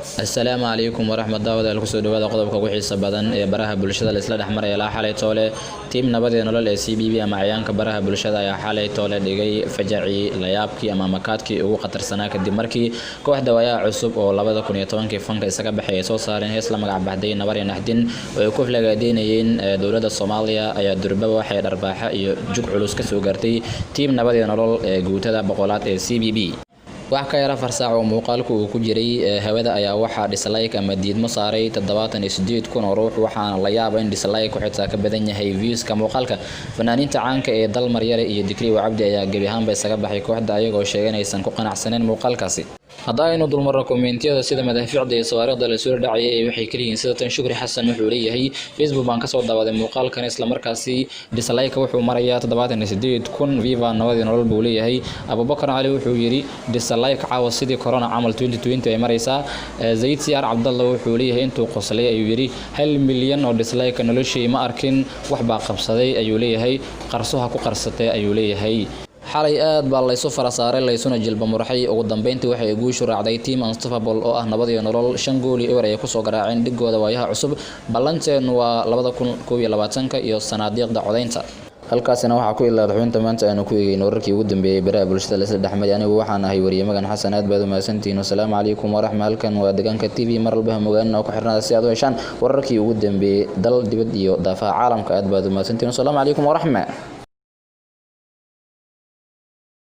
السلام عليكم ورحمة الله وبركاته. kusoo dhawaada qodobka ugu xiisaha badan ee baraha bulshada la isla dhaxmaray ilaa xalay toole team nabadii nolol ee CBB ama cayaanka baraha bulshada ayaa xalay toole dhigay fajaci la yaabkii ama makaadkii ugu qatarsanaa kadib markii kooxda wayaa cusub oo 2010 fanka isaga baxay ay soo saareen hees la magac baxday nabar iyo naxdin oo ay ku flagaadeenayeen dowladda Soomaaliya ayaa durbaba waxay dharbaaxa iyo jug culus ka soo gaartay team nabadii nolol ee guutada boqolaad ee CBB wax ka yara farsaac oo muuqaalku uu ku jiray hawada ayaa waxa dislike ama diidmo saaray 78 kun oo ruux waxaana la yaabay in dislike xitaa ka badan yahay views ka muuqaalka fanaaniinta caanka ee dalmar yare iyo Dikri Cabdi ayaa gabi ahaanba isaga baxay kooxda ayagoo sheeganaysan ku qanacsaneen muuqaalkaasi hadda aynu dulmar komentiyada sida madaxfiicda iyo sawaariiqda la soo dhacay ee waxay kaliin sida tan Shukri Xasan wuxuu leeyahay Facebook baan ka soo daawaday muuqaalkan isla markaasii dislike wuxuu marayaa 78 kun viva nabadii nolol buu leeyahay Abubakar Ali wuxuu yiri dislike caawa sidii corona camal 2020 ay maraysaa Zayd Siyaar Cabdallah wuxuu leeyahay intuu qoslay ayuu yiri 1 milyan oo dislike noloshii ma arkin wax baa qabsaday ayuu leeyahay qarsoha ku qarsatay ayuu leeyahay xalay aad baa la isu farasaaray la isuna jilba murxay ugu dambeyntii waxay guushu raacday team unstoppable oo ah nabadii nolol 5 gool ewer ay ku soo garaaceen dhigooda waayaha cusub balanteen waa 2021 iyo sanaadiiqda codeynta halkaasina waxa ku ilaa xubinta maanta aanu ku eegay wararkii ugu dambeeyay baraha bulshada la isla dhaxmay anigu waxaan ahay wariye magan xasan aad baad u mahadsantiin assalaamu calaykum waraxmatullaahi halkan waa deegaanka TV mar walba mogaan oo ku xirnaa si aad u heshaan wararkii ugu dambeeyay dal dibad iyo daafaha caalamka aad baad u mahadsantiin assalaamu calaykum waraxmatullaahi